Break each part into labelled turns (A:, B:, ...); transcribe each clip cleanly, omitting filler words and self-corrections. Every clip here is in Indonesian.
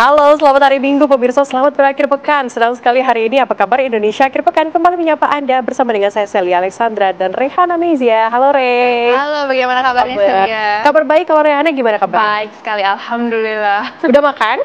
A: Halo, selamat hari Minggu pemirsa, selamat berakhir pekan. Senang sekali hari ini, apa kabar Indonesia akhir pekan? Kembali menyapa Anda bersama dengan saya Celia Alexandra dan Rehana Mezia. Halo Re.
B: Halo, bagaimana kabarnya Celia?
A: Kabar baik, kalau Rehana gimana kabar?
B: Baik sekali, alhamdulillah.
A: Udah makan?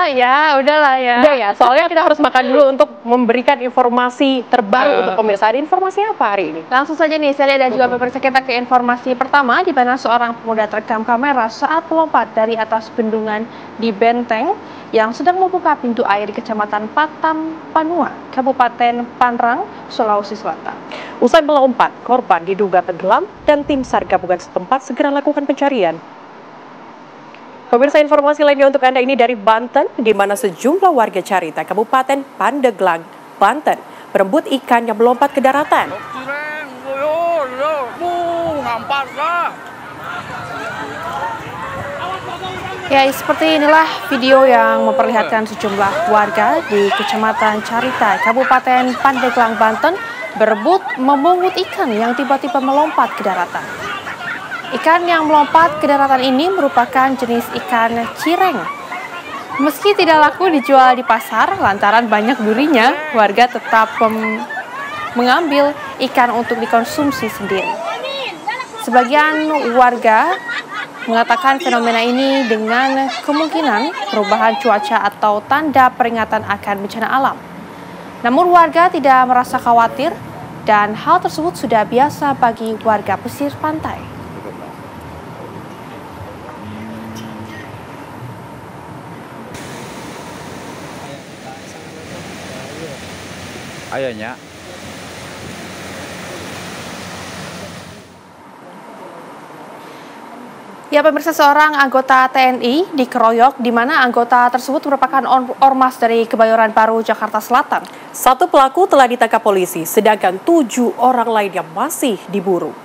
B: Ya, udahlah ya.
A: Udah ya, soalnya kita harus makan dulu untuk memberikan informasi terbaru untuk pemirsa. Ada informasi apa hari ini?
B: Langsung saja nih, Celia dan juga pemirsa, kita ke informasi pertama, di mana seorang pemuda terekam kamera saat melompat dari atas bendungan di Benteng yang sedang membuka pintu air di Kecamatan Patampanua, Kabupaten Panrang, Sulawesi Selatan.
A: Usai melompat, korban diduga tenggelam dan tim SAR gabungan setempat segera lakukan pencarian. Pemirsa, informasi lainnya untuk Anda ini dari Banten, di mana sejumlah warga Carita, Kabupaten Pandeglang, Banten, berebut ikan yang melompat ke daratan.
B: Ya, seperti inilah video yang memperlihatkan sejumlah warga di Kecamatan Carita, Kabupaten Pandeglang, Banten, berebut memungut ikan yang tiba-tiba melompat ke daratan. Ikan yang melompat ke daratan ini merupakan jenis ikan cireng. Meski tidak laku dijual di pasar lantaran banyak durinya, warga tetap mengambil ikan untuk dikonsumsi sendiri. Sebagian warga mengatakan fenomena ini dengan kemungkinan perubahan cuaca atau tanda peringatan akan bencana alam. Namun warga tidak merasa khawatir dan hal tersebut sudah biasa bagi warga pesisir pantai.
C: Ayahnya.
B: Ya, pemirsa, seorang anggota TNI dikeroyok di mana anggota tersebut merupakan ormas dari Kebayoran Baru, Jakarta Selatan.
A: Satu pelaku telah ditangkap polisi, sedangkan 7 orang lainnya masih diburu.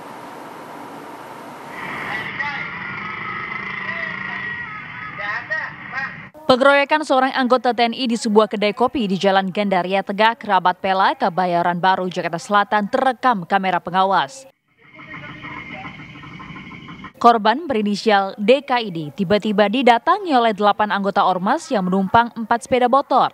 D: Pengeroyokan seorang anggota TNI di sebuah kedai kopi di Jalan Gandaria Tegak, Kerabat Pela, Kebayoran Baru, Jakarta Selatan terekam kamera pengawas. Korban berinisial DK ini tiba-tiba didatangi oleh 8 anggota ormas yang menumpang 4 sepeda motor.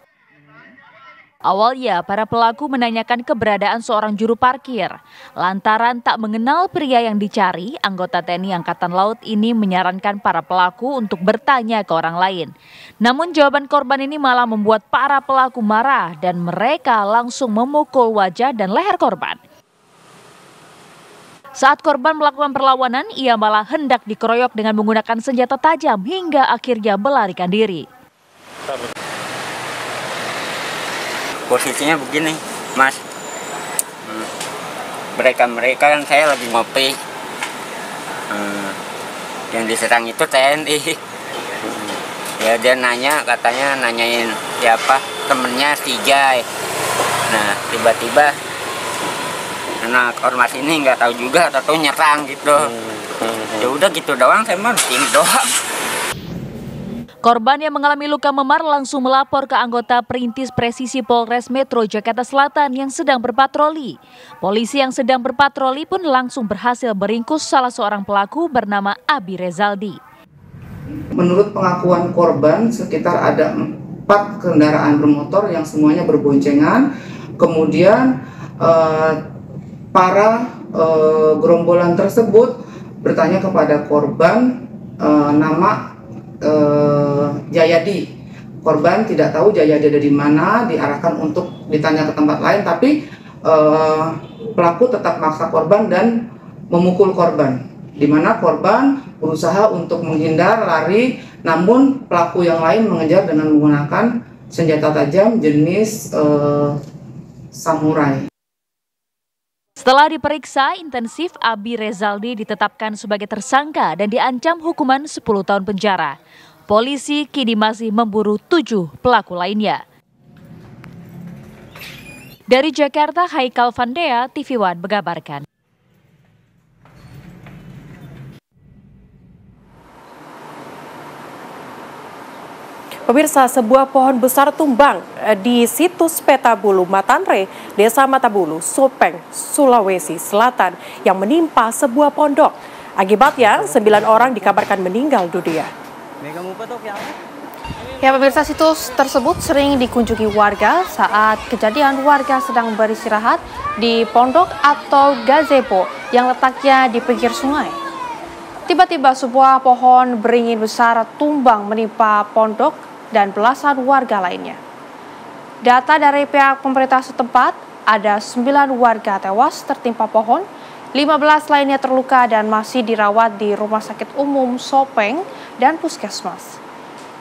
D: Awalnya, para pelaku menanyakan keberadaan seorang juru parkir. Lantaran tak mengenal pria yang dicari, anggota TNI Angkatan Laut ini menyarankan para pelaku untuk bertanya ke orang lain. Namun jawaban korban ini malah membuat para pelaku marah dan mereka langsung memukul wajah dan leher korban. Saat korban melakukan perlawanan, ia malah hendak dikeroyok dengan menggunakan senjata tajam hingga akhirnya melarikan diri.
E: Posisinya begini, Mas. Mereka kan saya lagi ngopi. Yang diserang itu TNI. Ya, dia nanyain siapa temennya si Jai. Nah, tiba-tiba anak ormas ini nggak tahu juga, atau nyerang gitu. Ya udah gitu doang, saya mah ini doang.
D: Korban yang mengalami luka memar langsung melapor ke anggota Perintis Presisi Polres Metro Jakarta Selatan yang sedang berpatroli. Polisi yang sedang berpatroli pun langsung berhasil meringkus salah seorang pelaku bernama Abi Rezaldi.
F: Menurut pengakuan korban, sekitar ada 4 kendaraan bermotor yang semuanya berboncengan. Kemudian para gerombolan tersebut bertanya kepada korban nama Jayadi. Korban tidak tahu Jayadi ada di mana, diarahkan untuk ditanya ke tempat lain, tapi pelaku tetap maksa korban dan memukul korban, di mana korban berusaha untuk menghindar, lari, namun pelaku yang lain mengejar dengan menggunakan senjata tajam jenis samurai.
D: Setelah diperiksa intensif, Abi Rezaldi ditetapkan sebagai tersangka dan diancam hukuman 10 tahun penjara. Polisi kini masih memburu 7 pelaku lainnya. Dari Jakarta, Haikal Vandea, TV One mengabarkan.
A: Pemirsa, sebuah pohon besar tumbang di situs Petabulu, Matanre, Desa Matabulu, Sopeng, Sulawesi Selatan yang menimpa sebuah pondok. Akibatnya, 9 orang dikabarkan meninggal dunia.
B: Ya pemirsa, situs tersebut sering dikunjungi warga saat kejadian warga sedang beristirahat di pondok atau gazebo yang letaknya di pinggir sungai. Tiba-tiba sebuah pohon beringin besar tumbang menimpa pondok dan belasan warga lainnya. Data dari pihak pemerintah setempat, ada 9 warga tewas tertimpa pohon, 15 lainnya terluka dan masih dirawat di Rumah Sakit Umum Sopeng dan Puskesmas.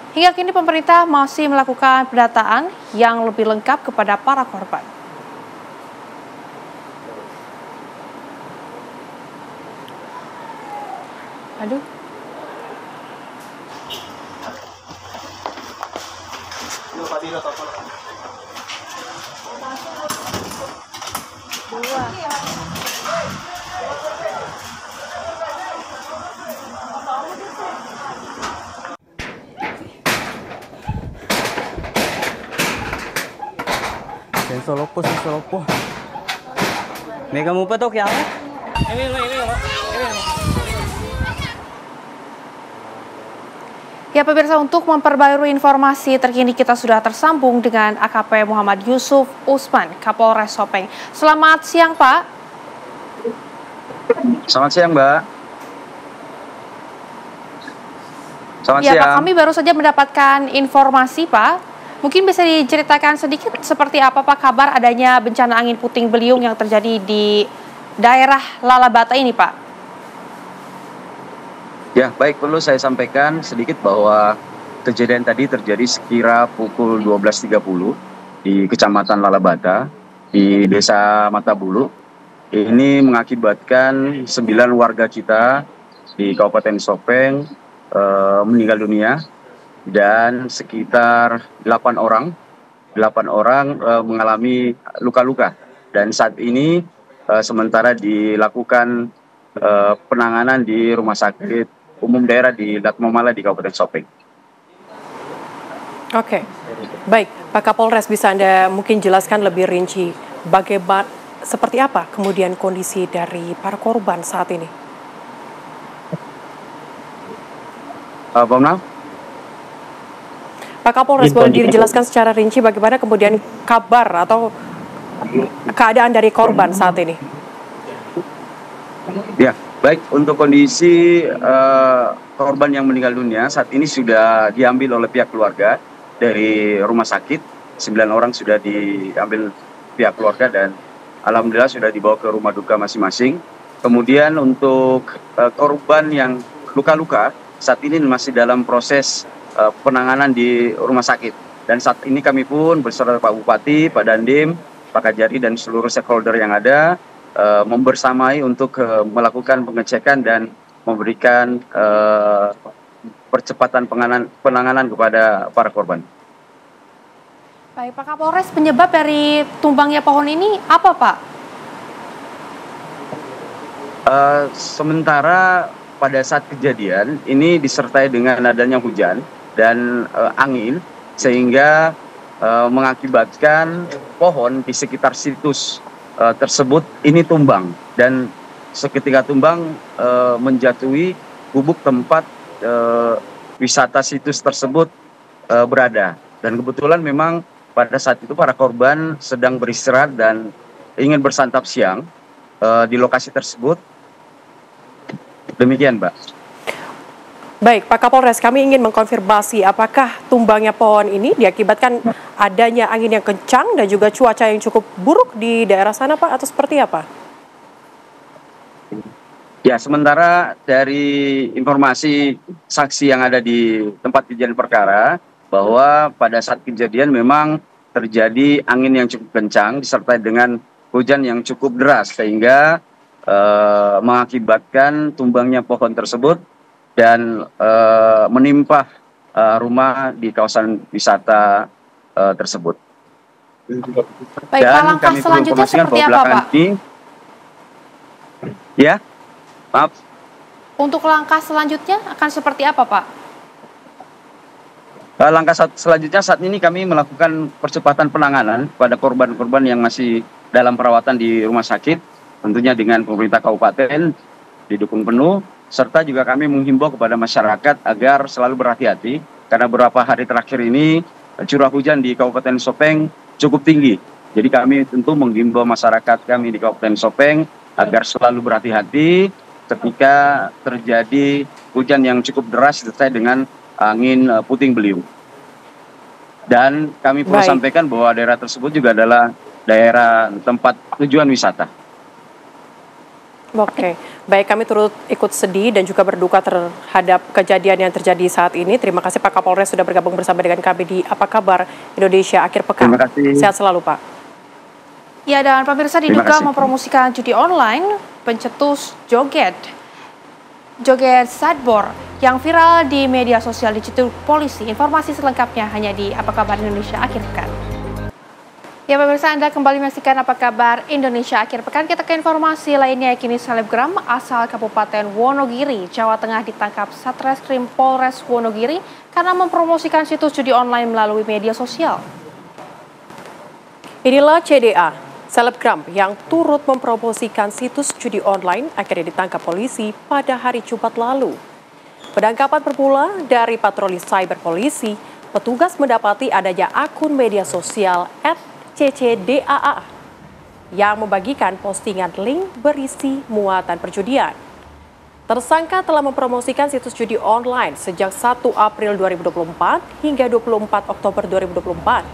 B: Hingga kini pemerintah masih melakukan pendataan yang lebih lengkap kepada para korban. Aduh.
C: Sensolopo. Mega mo pa to kaya?
B: Ya pemirsa, untuk memperbarui informasi terkini kita sudah tersambung dengan AKP Muhammad Yusuf Usman, Kapolres Sopeng. Selamat siang Pak.
G: Selamat siang Mbak. Selamat
B: Ya
G: siang.
B: Pak, kami baru saja mendapatkan informasi Pak. Mungkin bisa diceritakan sedikit seperti apa Pak kabar adanya bencana angin puting beliung yang terjadi di daerah Lalabata ini Pak?
G: Ya, baik, perlu saya sampaikan sedikit bahwa kejadian tadi terjadi sekira pukul 12.30 di Kecamatan Lalabata, di Desa Matabulu. Ini mengakibatkan 9 warga kita di Kabupaten Sopeng meninggal dunia dan sekitar 8 orang mengalami luka-luka. Dan saat ini sementara dilakukan penanganan di Rumah Sakit Umum Daerah di Latmomala di Kabupaten Sopeng.
A: Oke, baik Pak Kapolres, bisa Anda mungkin jelaskan lebih rinci bagaimana, seperti apa kemudian kondisi dari para korban saat ini? Pak Kapolres, boleh dijelaskan secara rinci bagaimana kemudian kabar atau keadaan dari korban saat ini?
G: Ya, baik, untuk kondisi korban yang meninggal dunia saat ini sudah diambil oleh pihak keluarga dari rumah sakit. 9 orang sudah diambil pihak keluarga dan alhamdulillah sudah dibawa ke rumah duka masing-masing. Kemudian untuk korban yang luka-luka saat ini masih dalam proses penanganan di rumah sakit. Dan saat ini kami pun beserta Pak Bupati, Pak Dandim, Pak Kajari dan seluruh stakeholder yang ada membersamai untuk melakukan pengecekan dan memberikan percepatan penanganan kepada para korban.
B: Baik Pak Kapolres, penyebab dari tumbangnya pohon ini apa Pak?
G: Sementara pada saat kejadian ini disertai dengan adanya hujan dan angin sehingga mengakibatkan pohon di sekitar situs tersebut ini tumbang dan seketika tumbang menjatuhi gubuk tempat wisata situs tersebut berada. Dan kebetulan memang pada saat itu para korban sedang beristirahat dan ingin bersantap siang di lokasi tersebut. Demikian, Mbak.
A: Baik, Pak Kapolres, kami ingin mengkonfirmasi apakah tumbangnya pohon ini diakibatkan adanya angin yang kencang dan juga cuaca yang cukup buruk di daerah sana, Pak, atau seperti apa?
G: Ya, sementara dari informasi saksi yang ada di tempat kejadian perkara, bahwa pada saat kejadian memang terjadi angin yang cukup kencang disertai dengan hujan yang cukup deras sehingga mengakibatkan tumbangnya pohon tersebut dan menimpa rumah di kawasan wisata tersebut.
B: Baik, Pak, langkah selanjutnya seperti apa, Pak?
G: Ya, maaf.
B: Untuk langkah selanjutnya akan seperti apa, Pak?
G: Langkah selanjutnya saat ini kami melakukan percepatan penanganan pada korban-korban yang masih dalam perawatan di rumah sakit, tentunya dengan pemerintah kabupaten didukung penuh, serta juga kami menghimbau kepada masyarakat agar selalu berhati-hati karena beberapa hari terakhir ini curah hujan di Kabupaten Sopeng cukup tinggi. Jadi kami tentu menghimbau masyarakat kami di Kabupaten Sopeng agar selalu berhati-hati ketika terjadi hujan yang cukup deras disertai dengan angin puting beliung. Dan kami perlu sampaikan bahwa daerah tersebut juga adalah daerah tempat tujuan wisata.
A: Oke, baik, kami turut ikut sedih dan juga berduka terhadap kejadian yang terjadi saat ini. Terima kasih Pak Kapolres sudah bergabung bersama dengan kami di Apa Kabar Indonesia Akhir Pekan.
G: Terima kasih.
A: Sehat selalu Pak.
B: Ya, dan pemirsa diduga mempromosikan judi online, pencetus joget sadbor yang viral di media sosial dicetuk polisi. Informasi selengkapnya hanya di Apa Kabar Indonesia Akhir Pekan. Ya pemirsa, Anda kembali menyaksikan Apa Kabar Indonesia Akhir Pekan. Kita ke informasi lainnya. Kini selebgram asal Kabupaten Wonogiri, Jawa Tengah ditangkap Satreskrim Polres Wonogiri karena mempromosikan situs judi online melalui media sosial.
A: Inilah CDA, selebgram yang turut mempromosikan situs judi online akhirnya ditangkap polisi pada hari Jumat lalu. Penangkapan bermula dari patroli cyber polisi, petugas mendapati adanya akun media sosial @CCDAA yang membagikan postingan link berisi muatan perjudian. Tersangka telah mempromosikan situs judi online sejak 1 April 2024 hingga 24 Oktober 2024.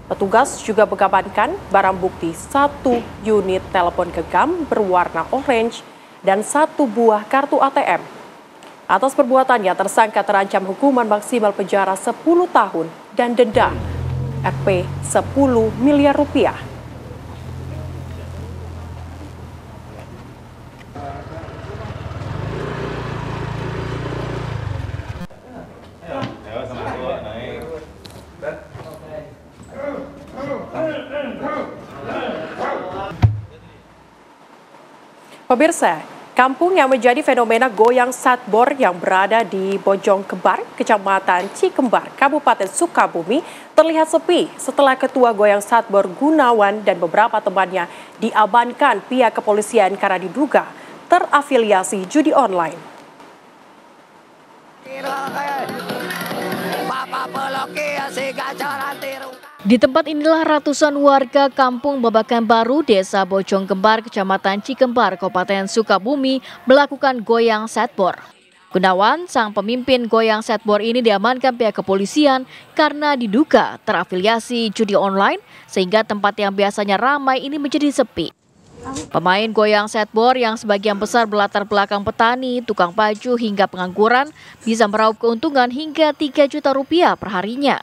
A: Petugas juga mengamankan barang bukti 1 unit telepon genggam berwarna orange dan 1 buah kartu ATM. Atas perbuatannya, tersangka terancam hukuman maksimal penjara 10 tahun dan denda Rp 10 miliar. Pemirsa, kampung yang menjadi fenomena goyang sadbor yang berada di Bojongkembar, Kecamatan Cikembar, Kabupaten Sukabumi, terlihat sepi setelah Ketua Goyang Sadbor Gunawan dan beberapa temannya diamankan pihak kepolisian karena diduga terafiliasi judi online.
D: Di tempat inilah ratusan warga kampung Babakan Baru, Desa Bojongkembar, Kecamatan Cikembar, Kabupaten Sukabumi melakukan goyang sadbor. Gunawan, sang pemimpin goyang sadbor ini diamankan pihak kepolisian karena diduga terafiliasi judi online sehingga tempat yang biasanya ramai ini menjadi sepi. Pemain goyang sadbor yang sebagian besar berlatar belakang petani, tukang baju hingga pengangguran bisa meraup keuntungan hingga 3 juta rupiah per harinya.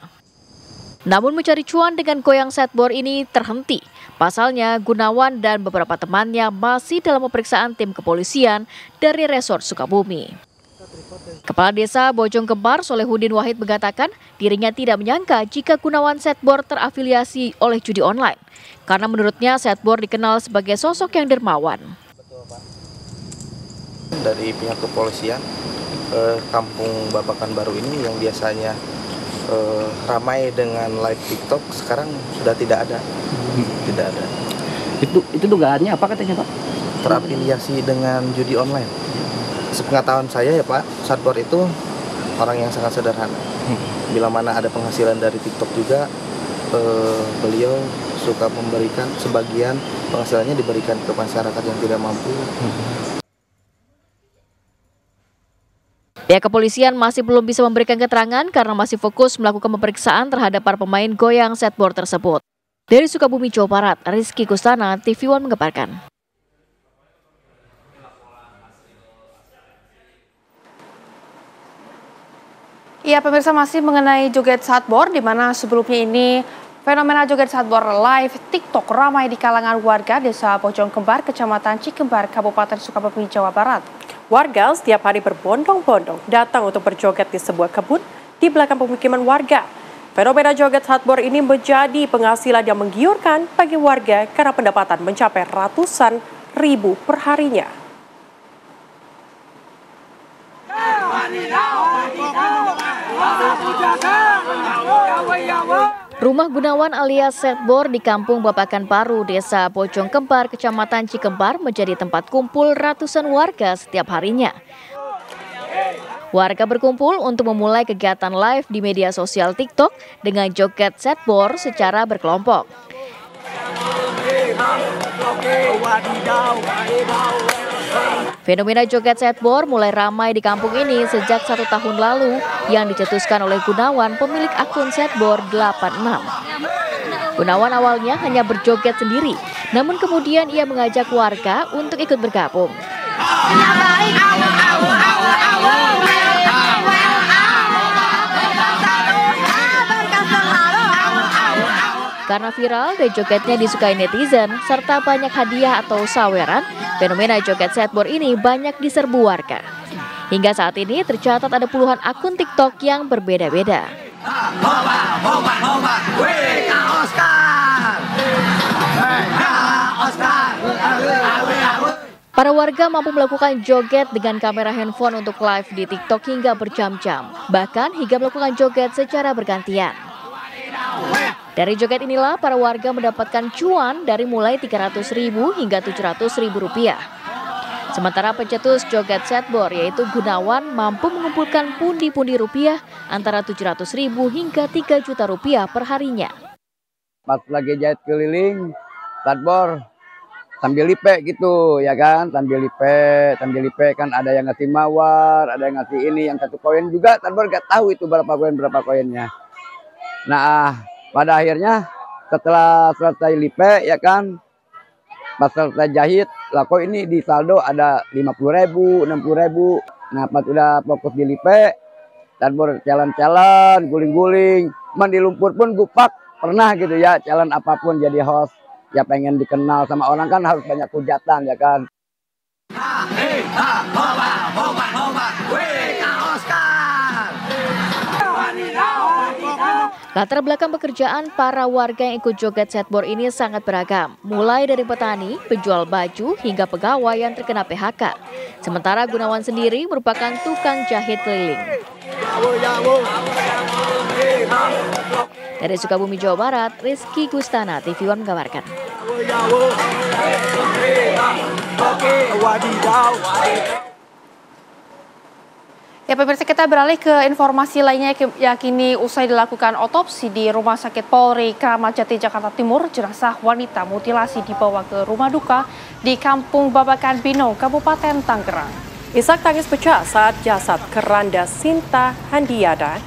D: Namun mencari cuan dengan goyang sadbor ini terhenti. Pasalnya Gunawan dan beberapa temannya masih dalam pemeriksaan tim kepolisian dari Resort Sukabumi. Kepala Desa Bojongkembar Solehudin Wahid mengatakan dirinya tidak menyangka jika Gunawan sadbor terafiliasi oleh judi online. Karena menurutnya sadbor dikenal sebagai sosok yang dermawan.
H: Dari pihak kepolisian, kampung Babakan Baru ini yang biasanya ramai dengan live TikTok sekarang sudah tidak ada. Tidak ada.
I: Itu dugaannya apa katanya Pak?
H: Terafiliasi dengan judi online. Sepengetahuan saya ya Pak, sadbor itu orang yang sangat sederhana. Bila mana ada penghasilan dari TikTok juga, beliau suka memberikan sebagian penghasilannya diberikan ke masyarakat yang tidak mampu.
D: Pihak kepolisian masih belum bisa memberikan keterangan karena masih fokus melakukan pemeriksaan terhadap para pemain goyang sadbor tersebut. Dari Sukabumi, Jawa Barat, Rizky Kustana, TV One mengabarkan.
B: Ya pemirsa, masih mengenai joget sadbor, di mana sebelumnya ini fenomena joget sadbor live TikTok ramai di kalangan warga Desa Bojongkembar, Kecamatan Cikembar, Kabupaten Sukabumi, Jawa Barat.
A: Warga setiap hari berbondong-bondong datang untuk berjoget di sebuah kebun di belakang pemukiman warga. Fenomena joget sadbor ini menjadi penghasilan yang menggiurkan bagi warga karena pendapatan mencapai ratusan ribu per harinya.
D: Rumah Gunawan alias sadbor di Kampung Babakan Baru, Desa Bojongkembar, Kecamatan Cikembar menjadi tempat kumpul ratusan warga setiap harinya. Warga berkumpul untuk memulai kegiatan live di media sosial TikTok dengan joget setboard secara berkelompok. Fenomena joget setboard mulai ramai di kampung ini sejak 1 tahun lalu yang dicetuskan oleh Gunawan, pemilik akun setboard 86. Gunawan awalnya hanya berjoget sendiri, namun kemudian ia mengajak warga untuk ikut bergabung. Karena viral dan jogetnya disukai netizen, serta banyak hadiah atau saweran, fenomena joget setboard ini banyak diserbu warga. Hingga saat ini tercatat ada puluhan akun TikTok yang berbeda-beda. Para warga mampu melakukan joget dengan kamera handphone untuk live di TikTok hingga berjam-jam, bahkan hingga melakukan joget secara bergantian. Dari joget inilah para warga mendapatkan cuan dari mulai Rp300.000 hingga Rp700.000. Sementara pencetus joget setboard yaitu Gunawan mampu mengumpulkan pundi-pundi rupiah antara Rp700.000 hingga Rp3 juta per harinya.
J: Pas lagi jahit keliling, setboard sambil lipe gitu ya kan, sambil lipe kan ada yang ngasih mawar, ada yang ngasih ini, yang 1 koin juga setboard gak tahu itu berapa koinnya. Nah, pada akhirnya setelah selesai lipe ya kan, pas selesai jahit, lah kok ini di saldo ada 50.000, 60.000. Nah, pas udah fokus di lipe, setboard jalan-jalan, guling-guling, di lumpur pun gupak pernah gitu ya, jalan apapun jadi host. Ya pengen dikenal sama orang kan harus banyak hujatan ya kan.
D: Latar belakang pekerjaan para warga yang ikut joget setboard ini sangat beragam, mulai dari petani, penjual baju, hingga pegawai yang terkena PHK. Sementara Gunawan sendiri merupakan tukang jahit keliling. Dari Sukabumi, Jawa Barat, Rizky Gustana, TV One mengabarkan.
B: Ya pemirsa, kita beralih ke informasi lainnya. Yakini usai dilakukan otopsi di Rumah Sakit Polri Kramat Jati, Jakarta Timur, jenazah wanita mutilasi dibawa ke rumah duka di Kampung Babakan Binong, Kabupaten Tangerang.
A: Isak tangis pecah saat jasad keranda Sinta Handiada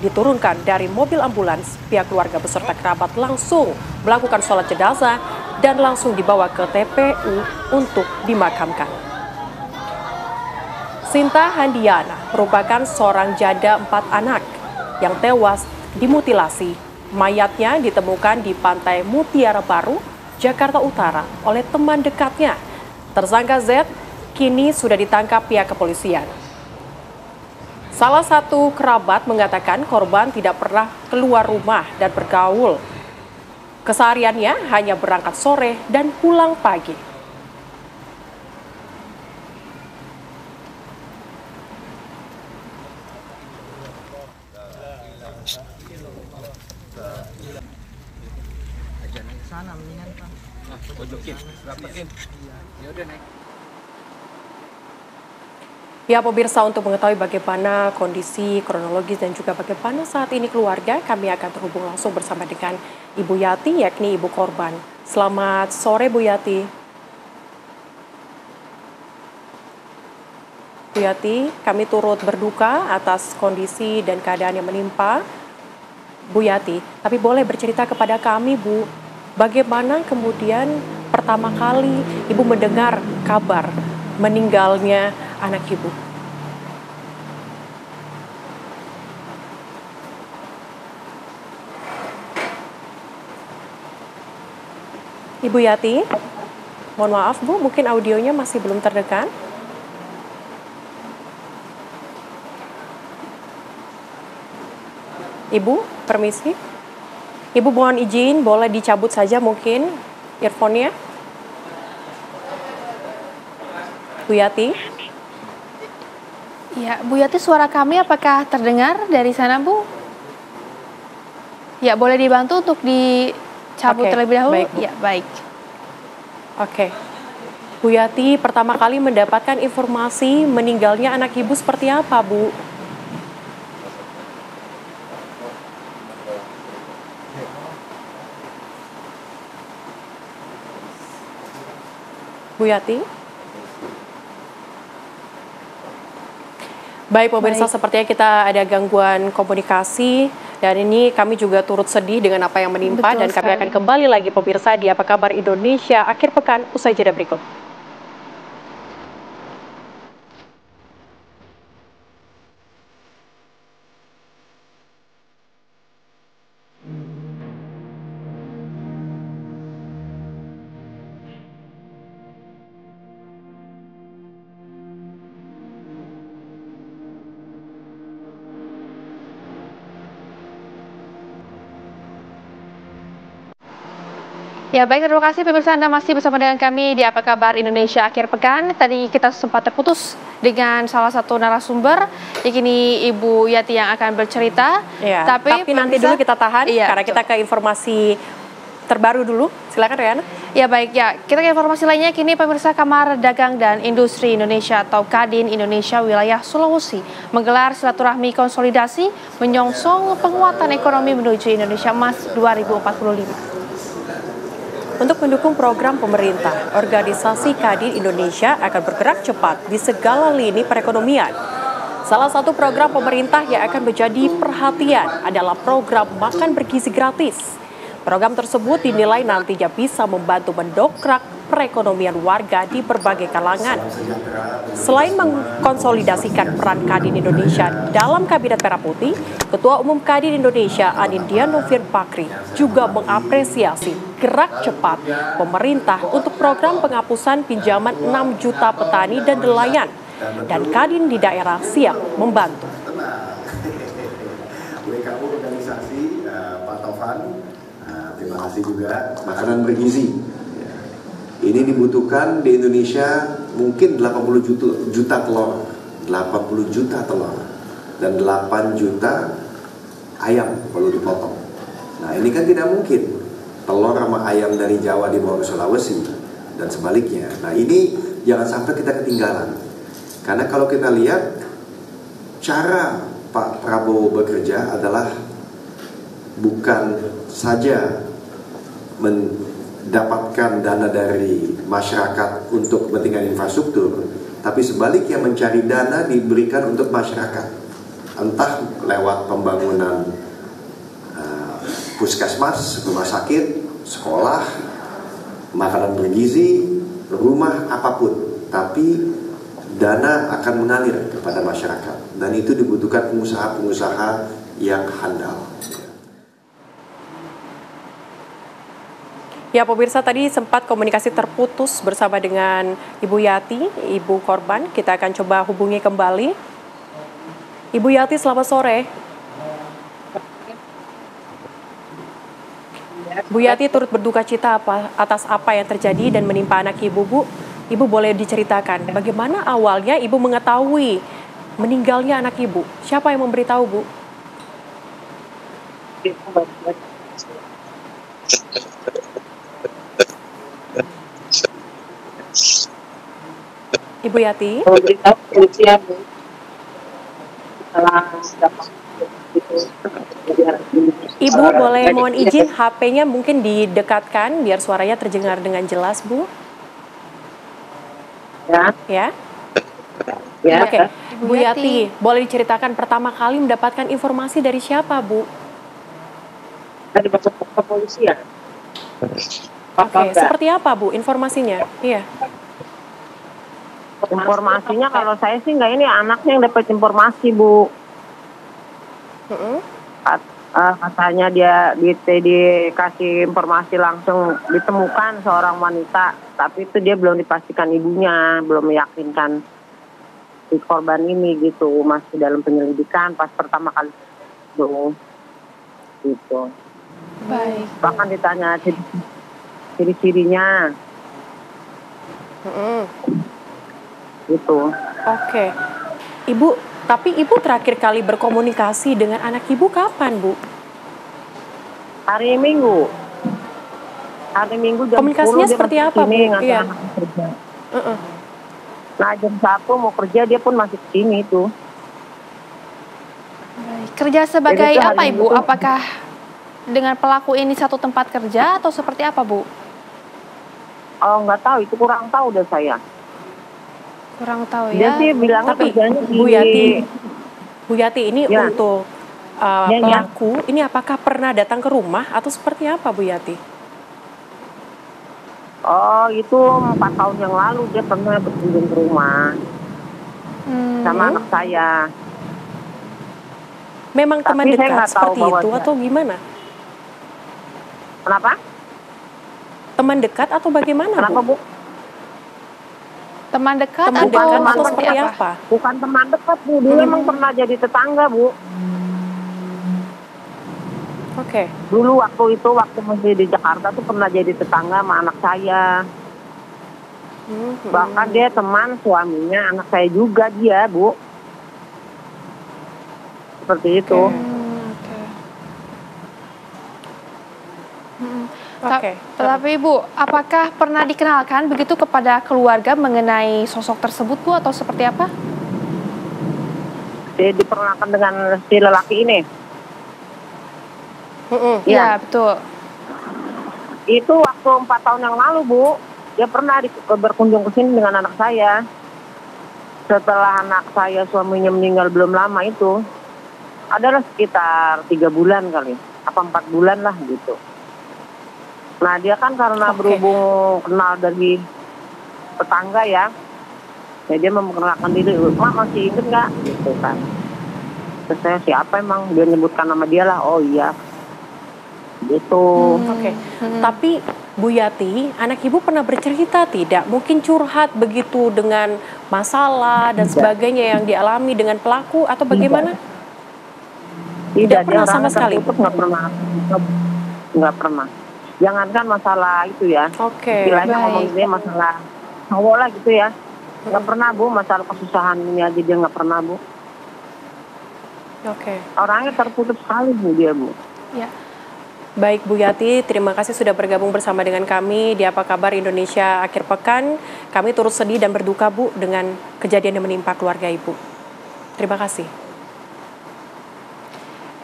A: diturunkan dari mobil ambulans. Pihak keluarga beserta kerabat langsung melakukan sholat jenazah dan langsung dibawa ke TPU untuk dimakamkan. Sinta Handiana merupakan seorang janda 4 anak yang tewas dimutilasi. Mayatnya ditemukan di Pantai Mutiara Baru, Jakarta Utara oleh teman dekatnya. Tersangka Z kini sudah ditangkap pihak kepolisian. Salah satu kerabat mengatakan korban tidak pernah keluar rumah dan bergaul. Kesehariannya hanya berangkat sore dan pulang pagi. Ya pemirsa, untuk mengetahui bagaimana kondisi kronologis dan juga bagaimana saat ini keluarga, kami akan terhubung langsung bersama dengan Ibu Yati, yakni ibu korban. Selamat sore Bu Yati. Bu Yati, kami turut berduka atas kondisi dan keadaan yang menimpa Bu Yati. Tapi boleh bercerita kepada kami Bu, bagaimana kemudian pertama kali Ibu mendengar kabar meninggalnya anak Ibu? Ibu Yati, mohon maaf Bu, mungkin audionya masih belum terdengar. Ibu, permisi. Ibu mohon izin, boleh dicabut saja mungkin earphone-nya. Bu Yati.
B: Ya, Bu Yati, suara kami apakah terdengar dari sana, Bu? Ya, boleh dibantu untuk dicabut terlebih dahulu.
A: Baik, Bu.
B: Ya, baik.
A: Oke. Bu Yati, pertama kali mendapatkan informasi meninggalnya anak ibu seperti apa, Bu? Bu Yati? Baik, pemirsa, sepertinya kita ada gangguan komunikasi dan ini kami juga turut sedih dengan apa yang menimpa.
B: Betul
A: dan kami
B: sekali.
A: akan kembali lagi pemirsa di Apa Kabar Indonesia akhir pekan usai jeda berikut.
B: Ya baik, terima kasih pemirsa, Anda masih bersama dengan kami di Apa Kabar Indonesia akhir pekan. Tadi kita sempat terputus dengan salah satu narasumber. Kini Ibu Yati yang akan bercerita.
A: Ya,
B: tapi
A: nanti dulu kita tahan karena kita ke informasi terbaru dulu. Silakan Riana.
B: Ya baik, ya kita ke informasi lainnya. Kini pemirsa, Kamar Dagang dan Industri Indonesia atau Kadin Indonesia wilayah Sulawesi menggelar silaturahmi konsolidasi menyongsong penguatan ekonomi menuju Indonesia Emas 2045.
A: Untuk mendukung program pemerintah, organisasi Kadin Indonesia akan bergerak cepat di segala lini perekonomian. Salah satu program pemerintah yang akan menjadi perhatian adalah program makan bergizi gratis. Program tersebut dinilai nantinya bisa membantu mendongkrak perekonomian warga di berbagai kalangan. Selain mengkonsolidasikan peran Kadin Indonesia dalam Kabinet Merah Putih, Ketua Umum Kadin Indonesia Anindya Novir Bakri juga mengapresiasi gerak cepat pemerintah untuk program penghapusan pinjaman 6 juta petani dan nelayan, dan Kadin di daerah siap membantu.
K: WKU organisasi Pak Taufan, terima kasih juga. Makanan bergizi ini dibutuhkan di Indonesia mungkin 80 juta telur, 80 juta telur, dan 8 juta ayam perlu dipotong. Nah ini kan tidak mungkin telur sama ayam dari Jawa dibawa ke Sulawesi dan sebaliknya. Nah ini jangan sampai kita ketinggalan, karena kalau kita lihat cara Pak Prabowo bekerja adalah bukan saja mendapatkan dana dari masyarakat untuk kepentingan infrastruktur, tapi sebaliknya mencari dana diberikan untuk masyarakat, entah lewat pembangunan puskesmas, rumah sakit, sekolah, makanan bergizi, rumah, apapun, tapi dana akan mengalir kepada masyarakat, dan itu dibutuhkan pengusaha-pengusaha yang handal.
A: Ya pemirsa, tadi sempat komunikasi terputus bersama dengan Ibu Yati, ibu korban. Kita akan coba hubungi kembali. Ibu Yati, selamat sore. Bu Yati turut berduka cita atas apa yang terjadi dan menimpa anak ibu, Bu. Ibu boleh diceritakan bagaimana awalnya ibu mengetahui meninggalnya anak ibu? Siapa yang memberitahu, Bu? Ibu Yati?
L: Memberitahu polisi, Bu. Setelah dapat
A: Ibu boleh mohon izin HP-nya mungkin didekatkan biar suaranya terdengar dengan jelas, Bu.
L: Ya.
A: Ya.
L: Ya.
A: Oke. Bu Yati, boleh diceritakan pertama kali mendapatkan informasi dari siapa, Bu?
L: Dari kepolisian.
A: Oke, seperti apa, Bu, informasinya? Iya.
L: Informasinya kalau saya sih nggak, ini anaknya yang dapat informasi, Bu. Katanya dia dikasih informasi langsung ditemukan seorang wanita, tapi itu dia belum dipastikan ibunya, belum meyakinkan si korban ini gitu, masih dalam penyelidikan pas pertama kali gitu.
B: Baik.
L: Bahkan ditanya ciri-cirinya. Gitu.
A: Oke. Ibu, tapi Ibu terakhir kali berkomunikasi dengan anak Ibu kapan, Bu?
L: Hari Minggu. Hari Minggu jam 10
A: komunikasinya seperti apa, Bu? Iya.
L: Nah jam 1 mau kerja dia pun masih kesini tuh.
B: Kerja sebagai
L: Jadi,
B: apa Ibu?
L: itu-
B: Apakah dengan pelaku ini satu tempat kerja atau seperti apa Bu?
L: Oh nggak tahu, itu kurang tahu deh saya.
B: Kurang tahu
L: Dia
B: ya.
L: sih bilangnya
A: Tapi
L: kerjanya di...
A: Bu Yati ini
L: Ya.
A: untuk
L: Ya, ya.
A: pelaku ini apakah pernah datang ke rumah atau seperti apa Bu Yati?
L: Oh itu 4 tahun yang lalu dia pernah berkunjung ke rumah sama anak saya.
A: Memang
L: Tapi
A: teman
L: saya
A: dekat
L: nggak tahu
A: seperti
L: bahwa
A: itu
L: dia-
A: atau gimana?
L: Kenapa?
A: Teman dekat atau bagaimana
L: Kenapa Bu?
B: Teman dekat
A: Teman
B: atau
A: dekat atau
B: seperti
A: seperti
B: apa?
A: apa?
L: Bukan teman dekat Bu, dulu emang pernah jadi tetangga Bu.
A: Oke.
L: Dulu waktu masih di Jakarta tuh pernah jadi tetangga sama anak saya. Bahkan dia teman suaminya anak saya juga dia Bu. Seperti itu.
B: Tapi Bu, apakah pernah dikenalkan begitu kepada keluarga mengenai sosok tersebut Bu atau seperti apa?
L: Dia diperkenalkan dengan si lelaki ini.
B: Iya, betul.
L: Itu waktu 4 tahun yang lalu Bu, dia pernah berkunjung ke sini dengan anak saya. Setelah anak saya suaminya meninggal belum lama itu, adalah sekitar 3 bulan kali, apa 4 bulan lah gitu. Nah dia kan karena berhubung kenal dari tetangga ya dia memperkenalkan diri, Mak masih inget nggak? Gitu kan. Terus saya siapa emang? Dia nyebutkan nama dia lah, oh iya. Gitu.
A: Oke. Tapi Bu Yati, anak Ibu pernah bercerita tidak? Mungkin curhat begitu dengan masalah dan sebagainya yang dialami dengan pelaku atau bagaimana?
L: Tidak
A: pernah
L: dia
A: sama
L: orangnya
A: sekali?
L: tertutup, nggak pernah. Jangankan masalah itu ya.
A: Oke.
L: Istilahnya
A: Baik.
L: ngomong dia masalah cowok lah gitu ya. Nggak pernah Bu, masalah kesusahan ini aja dia nggak pernah Bu.
A: Oke.
L: Orangnya tertutup sekali Bu dia Bu.
B: Ya.
A: Baik Bu Yati, terima kasih sudah bergabung bersama dengan kami di Apa Kabar Indonesia Akhir Pekan. Kami turut sedih dan berduka Bu dengan kejadian yang menimpa keluarga Ibu. Terima kasih.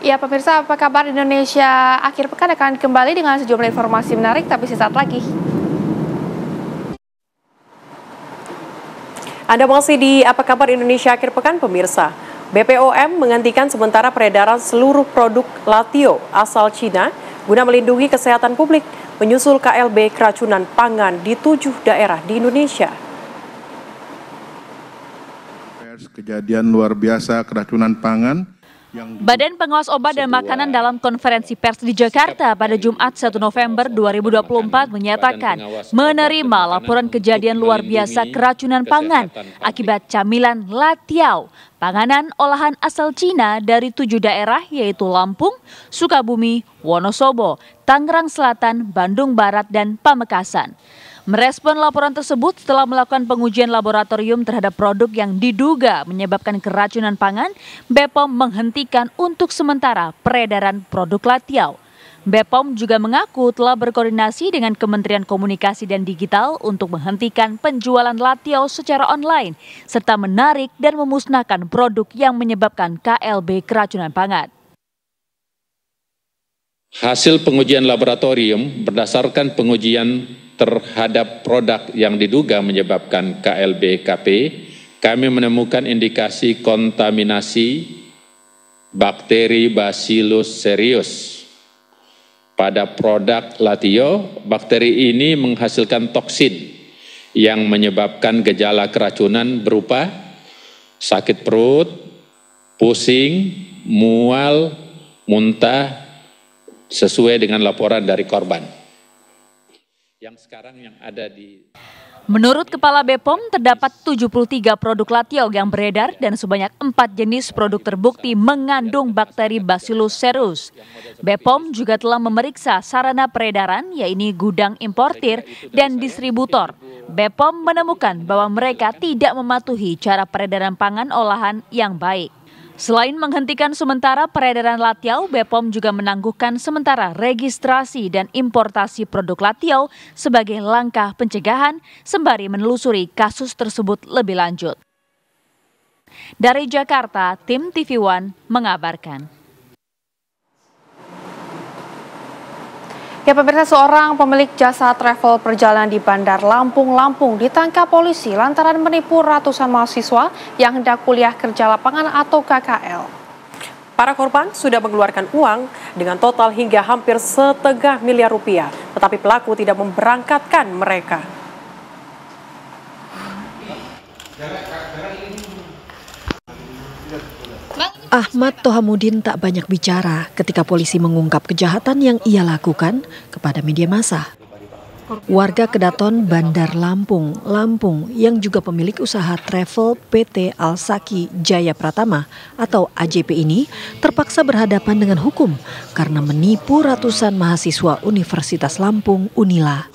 B: Ya pemirsa, Apa Kabar Indonesia Akhir Pekan akan kembali dengan sejumlah informasi menarik tapi sesaat lagi.
A: Anda masih di Apa Kabar Indonesia Akhir Pekan pemirsa. BPOM menghentikan sementara peredaran seluruh produk Latio asal Cina guna melindungi kesehatan publik menyusul KLB keracunan pangan di 7 daerah di Indonesia.
M: Kejadian luar biasa keracunan pangan.
D: Badan Pengawas Obat dan Makanan dalam konferensi pers di Jakarta pada Jumat 1 November 2024 menyatakan menerima laporan kejadian luar biasa keracunan pangan akibat camilan Latiao, panganan olahan asal Cina dari 7 daerah yaitu Lampung, Sukabumi, Wonosobo, Tangerang Selatan, Bandung Barat, dan Pamekasan. Merespon laporan tersebut setelah melakukan pengujian laboratorium terhadap produk yang diduga menyebabkan keracunan pangan, BPOM menghentikan untuk sementara peredaran produk Latiao. BPOM juga mengaku telah berkoordinasi dengan Kementerian Komunikasi dan Digital untuk menghentikan penjualan Latiao secara online, serta menarik dan memusnahkan produk yang menyebabkan KLB keracunan pangan.
N: Hasil pengujian laboratorium berdasarkan pengujian terhadap produk yang diduga menyebabkan KLB-KP, kami menemukan indikasi kontaminasi bakteri Bacillus cereus. Pada produk Latio, bakteri ini menghasilkan toksin yang menyebabkan gejala keracunan berupa sakit perut, pusing, mual, muntah, sesuai dengan laporan dari korban. Yang sekarang yang ada di...
D: Menurut Kepala BPOM, terdapat 73 produk Latiao yang beredar dan sebanyak 4 jenis produk terbukti mengandung bakteri Bacillus cereus. BPOM juga telah memeriksa sarana peredaran, yaitu gudang importir dan distributor. BPOM menemukan bahwa mereka tidak mematuhi cara peredaran pangan olahan yang baik. Selain menghentikan sementara peredaran latiau, BPOM juga menangguhkan sementara registrasi dan importasi produk latiau sebagai langkah pencegahan sembari menelusuri kasus tersebut lebih lanjut. Dari Jakarta, tim TV One mengabarkan.
B: Ya pemirsa, seorang pemilik jasa travel perjalanan di Bandar Lampung ditangkap polisi lantaran menipu ratusan mahasiswa yang hendak kuliah kerja lapangan atau KKL.
A: Para korban sudah mengeluarkan uang dengan total hingga hampir setengah miliar rupiah, tetapi pelaku tidak memberangkatkan mereka.
O: Ahmad Tohamudin tak banyak bicara ketika polisi mengungkap kejahatan yang ia lakukan kepada media massa. Warga Kedaton Bandar Lampung yang juga pemilik usaha travel PT Alsaki Jaya Pratama atau AJP ini terpaksa berhadapan dengan hukum karena menipu ratusan mahasiswa Universitas Lampung Unila.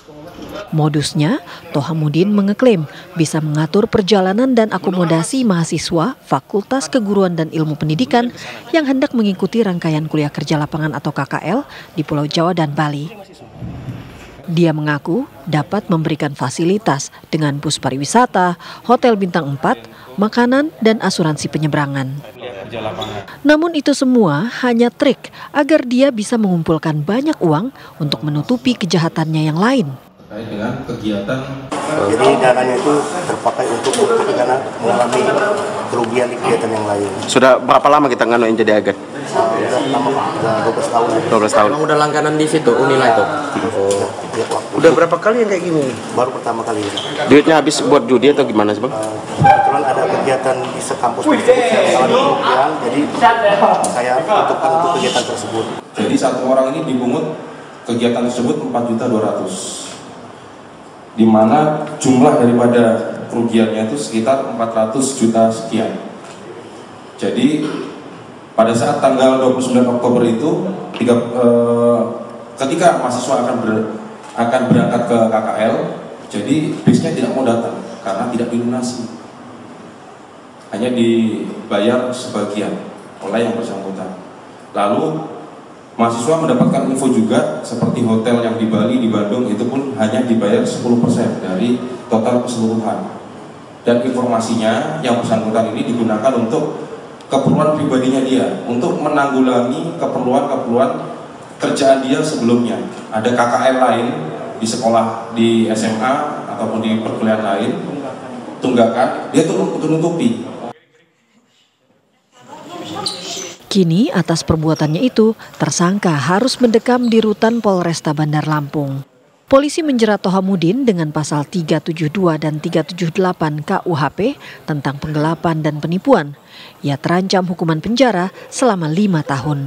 O: Modusnya, Tohamudin mengeklaim bisa mengatur perjalanan dan akomodasi mahasiswa Fakultas Keguruan dan Ilmu Pendidikan yang hendak mengikuti rangkaian kuliah kerja lapangan atau KKL di Pulau Jawa dan Bali. Dia mengaku dapat memberikan fasilitas dengan bus pariwisata, hotel bintang 4, makanan, dan asuransi penyeberangan. Namun itu semua hanya trik agar dia bisa mengumpulkan banyak uang untuk menutupi kejahatannya yang lain.
P: Terkait dengan kegiatan.
H: Jadi dananya itu terpakai untuk karena mengalami kerugian di kegiatan yang lain.
Q: Sudah berapa lama kita nganuin jadi agen?
H: Sudah lama, 12 tahun.
Q: 12 tahun.
H: Emang udah langganan di situ Unila itu? Oh.
Q: Udah berapa kali yang kayak gini?
H: Baru pertama kali.
Q: Duitnya habis buat judi atau gimana sih, Bang?
H: Kebetulan ada kegiatan di sekampus tersebut yang mengalami kerugian, jadi saya tutupkan untuk kegiatan tersebut.
P: Jadi satu orang ini dibungut kegiatan tersebut 4.200.000. Di mana jumlah daripada kerugiannya itu sekitar 400 juta sekian. Jadi pada saat tanggal 29 Oktober itu ketika mahasiswa akan berangkat ke KKL, jadi bisnya tidak mau datang karena tidak dilunasi, hanya dibayar sebagian oleh yang bersangkutan. Lalu mahasiswa mendapatkan info juga seperti hotel yang di Bali, di Bandung itu pun hanya dibayar 10% dari total keseluruhan. Dan informasinya yang bersangkutan ini digunakan untuk keperluan pribadinya dia, untuk menanggulangi keperluan kerjaan dia sebelumnya. Ada KKL lain di sekolah, di SMA ataupun di perkuliahan lain, tunggakan, dia tuh untuk menutupi.
O: Kini atas perbuatannya itu, tersangka harus mendekam di rutan Polresta Bandar Lampung. Polisi menjerat Tohamudin dengan pasal 372 dan 378 KUHP tentang penggelapan dan penipuan. Ia terancam hukuman penjara selama 5 tahun.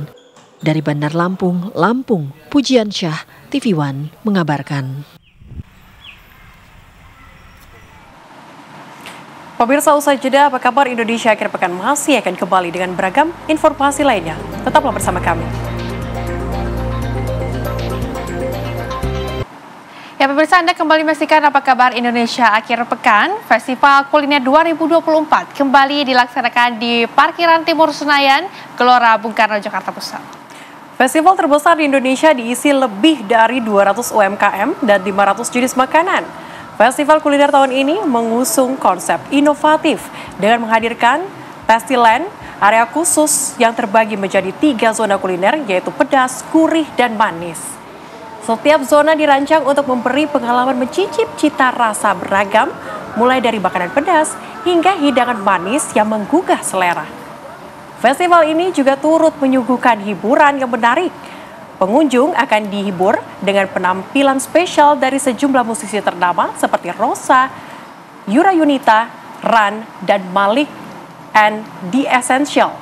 O: Dari Bandar Lampung, Pujian Syah, TV One mengabarkan.
A: Pemirsa, usai jeda, apa kabar Indonesia akhir pekan masih akan kembali dengan beragam informasi lainnya. Tetaplah bersama kami.
B: Ya pemirsa, Anda kembali menyaksikan Apa Kabar Indonesia akhir pekan. Festival Kuliner 2024 kembali dilaksanakan di Parkiran Timur Senayan, Gelora Bung Karno, Jakarta Pusat.
A: Festival terbesar di Indonesia diisi lebih dari 200 UMKM dan 500 jenis makanan. Festival kuliner tahun ini mengusung konsep inovatif dengan menghadirkan Tastiland, area khusus yang terbagi menjadi 3 zona kuliner yaitu pedas, gurih, dan manis. Setiap zona dirancang untuk memberi pengalaman mencicip cita rasa beragam, mulai dari makanan pedas hingga hidangan manis yang menggugah selera. Festival ini juga turut menyuguhkan hiburan yang menarik. Pengunjung akan dihibur dengan penampilan spesial dari sejumlah musisi ternama seperti Rosa, Yura Yunita, Ran, dan Malik and The Essential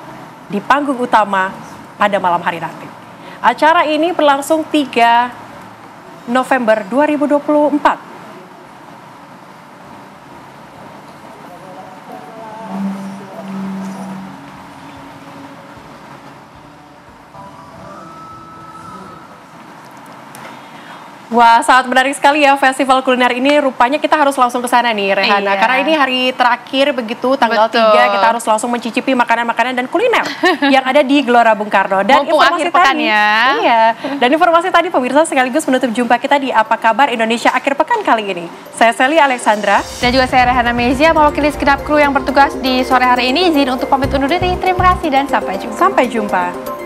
A: di panggung utama pada malam hari nanti. Acara ini berlangsung 3 November 2024. Wah, sangat menarik sekali ya festival kuliner ini. Rupanya kita harus langsung ke sana nih, Rehana.
B: Iya.
A: Karena ini hari terakhir begitu, tanggal 3 kita harus langsung mencicipi makanan-makanan dan kuliner yang ada di Gelora Bung Karno. Dan
B: mumpung akhir pekan ya.
A: Iya. Dan informasi tadi pemirsa sekaligus menutup jumpa kita di Apa Kabar Indonesia akhir pekan kali ini. Saya Sally Alexandra
B: dan juga saya Rehana Mezia mewakili segenap kru yang bertugas di sore hari ini. Izin untuk pamit undur diri. Terima kasih dan sampai jumpa.
A: Sampai jumpa.